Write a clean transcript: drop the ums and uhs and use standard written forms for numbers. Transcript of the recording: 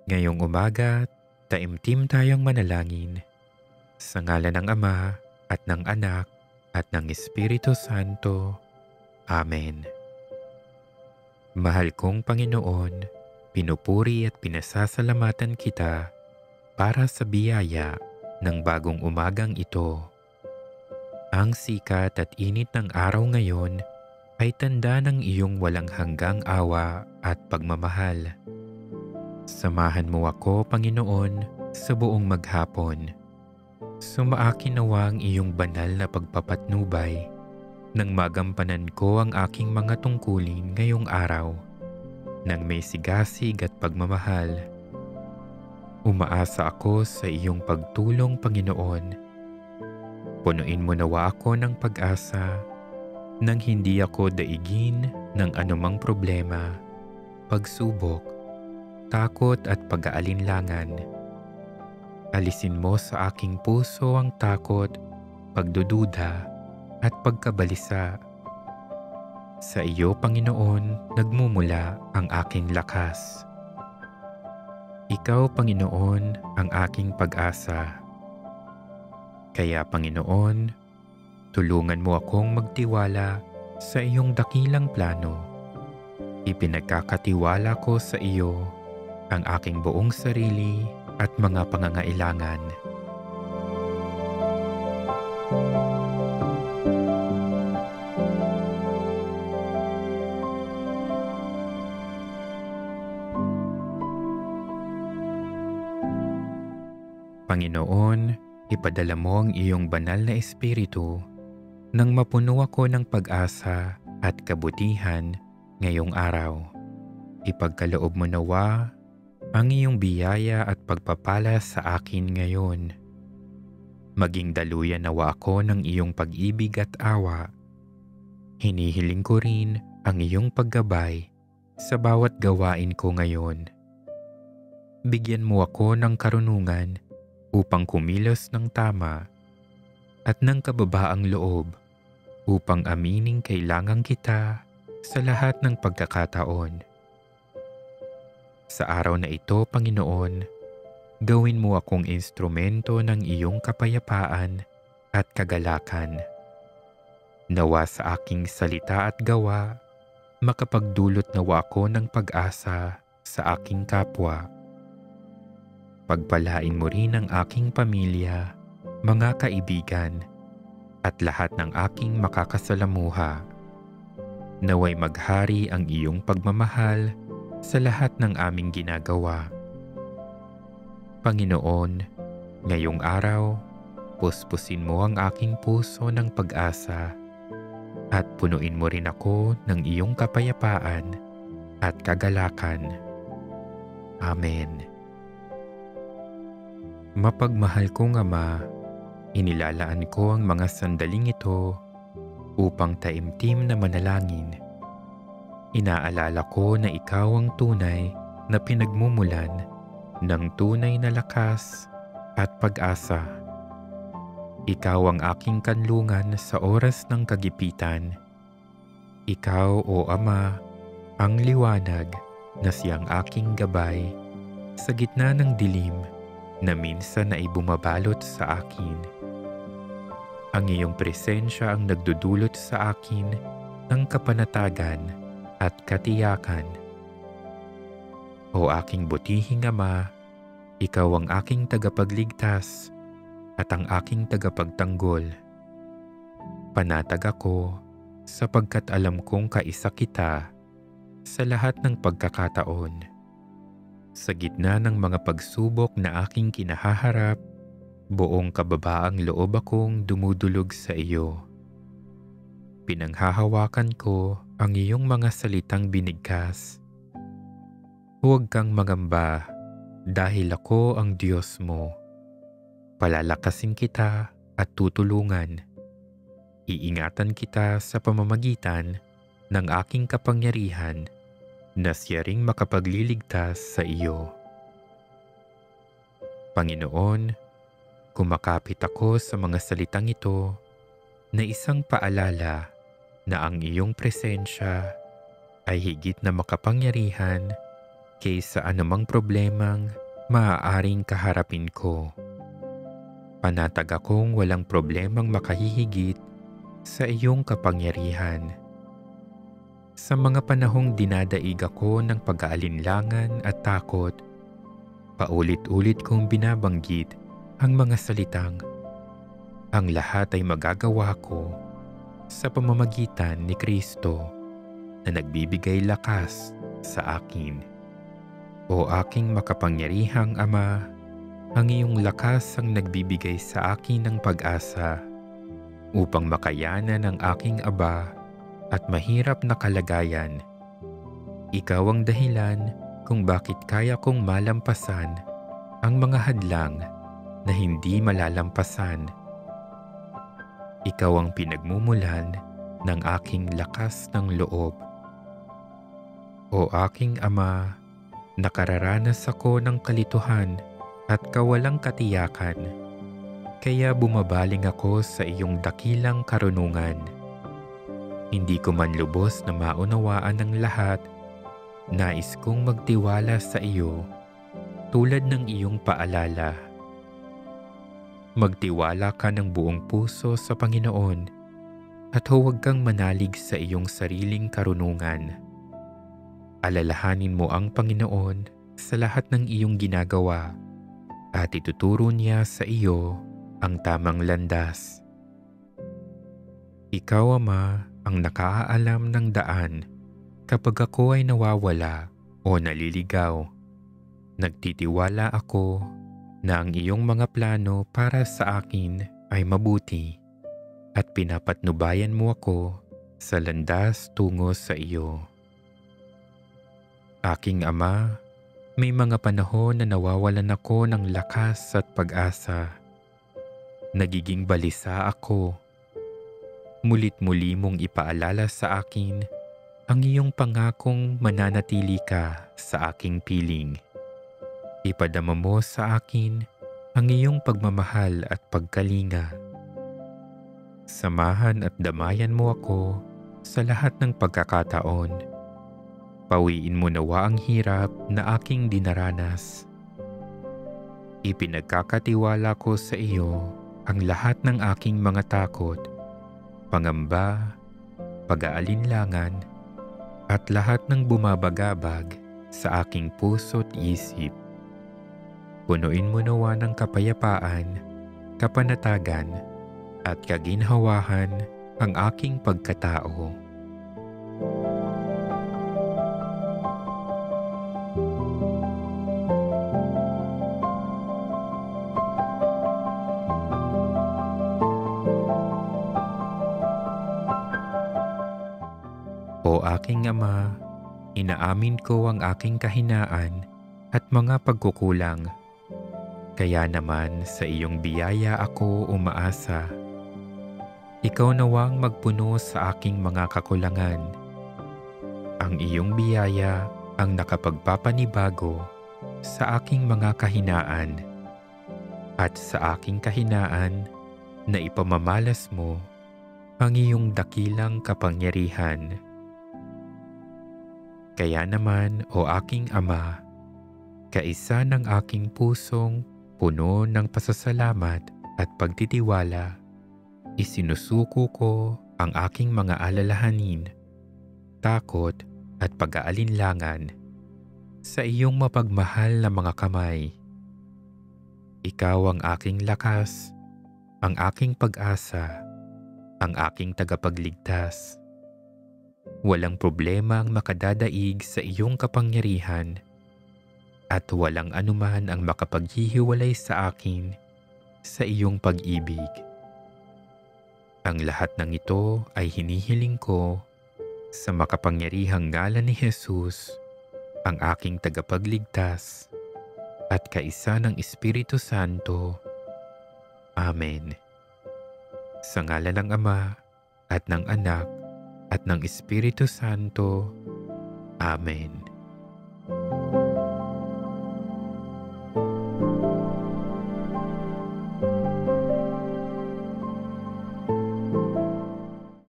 Ngayong umaga, taimtim tayong manalangin. Sa ngalan ng Ama, at ng Anak, at ng Espiritu Santo. Amen. Mahal kong Panginoon, pinupuri at pinasasalamatan kita para sa biyaya ng bagong umagang ito. Ang sikat at init ng araw ngayon ay tanda ng iyong walang hanggang awa at pagmamahal. Samahan mo ako, Panginoon, sa buong maghapon. Sumaakin nawa ang iyong banal na pagpapatnubay nang magampanan ko ang aking mga tungkulin ngayong araw nang may sigasig at pagmamahal. Umaasa ako sa iyong pagtulong, Panginoon. Punuin mo nawa ako ng pag-asa nang hindi ako daigin ng anumang problema, pagsubok, takot at pag-aalinlangan. Alisin mo sa aking puso ang takot, pagdududa at pagkabalisa. Sa iyo, Panginoon, nagmumula ang aking lakas. Ikaw, Panginoon, ang aking pag-asa. Kaya, Panginoon, tulungan mo akong magtiwala sa iyong dakilang plano. Ipinagkakatiwala ko sa iyo ang aking buong sarili at mga pangangailangan. Panginoon, ipadala mo ang iyong banal na espiritu nang mapuno ako ng pag-asa at kabutihan ngayong araw. Ipagkaloob mo nawa ang iyong biyaya at pagpapala sa akin ngayon. Maging daluyan nawa ako ng iyong pag-ibig at awa. Hinihiling ko rin ang iyong paggabay sa bawat gawain ko ngayon. Bigyan mo ako ng karunungan upang kumilos ng tama at ng kababaang loob upang amining kailangan kita sa lahat ng pagkakataon. Sa araw na ito, Panginoon, gawin mo akong instrumento ng iyong kapayapaan at kagalakan. Nawa sa aking salita at gawa, makapagdulot nawa ako ng pag-asa sa aking kapwa. Pagpalain mo rin ang aking pamilya, mga kaibigan, at lahat ng aking makakasalamuha. Naway maghari ang iyong pagmamahal sa lahat ng aming ginagawa. Panginoon, ngayong araw, puspusin mo ang aking puso ng pag-asa at punuin mo rin ako ng iyong kapayapaan at kagalakan. Amen. Mapagmahal kong Ama, inilalaan ko ang mga sandaling ito upang taimtim na manalangin. Inaalala ko na ikaw ang tunay na pinagmumulan ng tunay na lakas at pag-asa. Ikaw ang aking kanlungan sa oras ng kagipitan. Ikaw, O Ama, ang liwanag na siyang aking gabay sa gitna ng dilim na minsan ay bumabalot sa akin. Ang iyong presensya ang nagdudulot sa akin ng kapanatagan at katiyakan. O aking butihing Ama, ikaw ang aking tagapagligtas at ang aking tagapagtanggol. Panatag ako sapagkat alam kong kaisa kita sa lahat ng pagkakataon. Sa gitna ng mga pagsubok na aking kinahaharap, buong kababaang loob akong dumudulog sa iyo. Pinanghahawakan ko ang iyong mga salitang binigkas. Huwag kang mangamba dahil ako ang Diyos mo. Palalakasin kita at tutulungan. Iingatan kita sa pamamagitan ng aking kapangyarihan na siya ring makapagliligtas sa iyo. Panginoon, kumakapit ako sa mga salitang ito na isang paalala na ang iyong presensya ay higit na makapangyarihan kaysa anumang problemang maaaring kaharapin ko. Panatag akong walang problemang makahihigit sa iyong kapangyarihan. Sa mga panahong dinadaig ako ng pag-aalinlangan at takot, paulit-ulit kong binabanggit ang mga salitang, "Ang lahat ay magagawa ko sa pamamagitan ni Kristo na nagbibigay lakas sa akin." O aking makapangyarihang Ama, ang iyong lakas ang nagbibigay sa akin ng pag-asa upang makayanan ang aking aba at mahirap na kalagayan. Ikaw ang dahilan kung bakit kaya kong malampasan ang mga hadlang na hindi malalampasan. Ikaw ang pinagmumulan ng aking lakas ng loob. O aking Ama, nakararanas ako ng kalituhan at kawalang katiyakan, kaya bumabaling ako sa iyong dakilang karunungan. Hindi ko man lubos na maunawaan ang lahat, nais kong magtiwala sa iyo tulad ng iyong paalala. Magtiwala ka ng buong puso sa Panginoon at huwag kang manalig sa iyong sariling karunungan. Alalahanin mo ang Panginoon sa lahat ng iyong ginagawa at ituturo niya sa iyo ang tamang landas. Ikaw, Ama, ang nakaalam ng daan kapag ako ay nawawala o naliligaw. Nagtitiwala ako na ang iyong mga plano para sa akin ay mabuti at pinapatnubayan mo ako sa landas tungo sa iyo. Aking Ama, may mga panahon na nawawalan ako ng lakas at pag-asa. Nagiging balisa ako. Mulit-muli mong ipaalala sa akin ang iyong pangakong mananatili ka sa aking piling. Ipadama mo sa akin ang iyong pagmamahal at pagkalinga. Samahan at damayan mo ako sa lahat ng pagkakataon. Pawiin mo nawa ang hirap na aking dinaranas. Ipinagkakatiwala ko sa iyo ang lahat ng aking mga takot, pangamba, pag-aalinlangan, at lahat ng bumabagabag sa aking puso't isip. Punuin mo nawa ng kapayapaan, kapanatagan, at kaginhawahan ang aking pagkatao. O aking Ama, inaamin ko ang aking kahinaan at mga pagkukulang. Kaya naman sa iyong biyaya ako umaasa. Ikaw nawang magpuno sa aking mga kakulangan. Ang iyong biyaya ang nakapagpapanibago sa aking mga kahinaan. At sa aking kahinaan na ipamamalas mo ang iyong dakilang kapangyarihan. Kaya naman, o aking Ama, kaisa ng aking pusong puno ng pasasalamat at pagtitiwala, isinusuko ko ang aking mga alalahanin, takot at pag-aalinlangan sa iyong mapagmahal na mga kamay. Ikaw ang aking lakas, ang aking pag-asa, ang aking tagapagligtas. Walang problema ang makadadaig sa iyong kapangyarihan at walang anuman ang makapaghihiwalay sa akin sa iyong pag-ibig. Ang lahat ng ito ay hinihiling ko sa makapangyarihang ngalan ni Jesus, ang aking tagapagligtas at kaisa ng Espiritu Santo. Amen. Sa ngalan ng Ama at ng Anak at ng Espiritu Santo. Amen.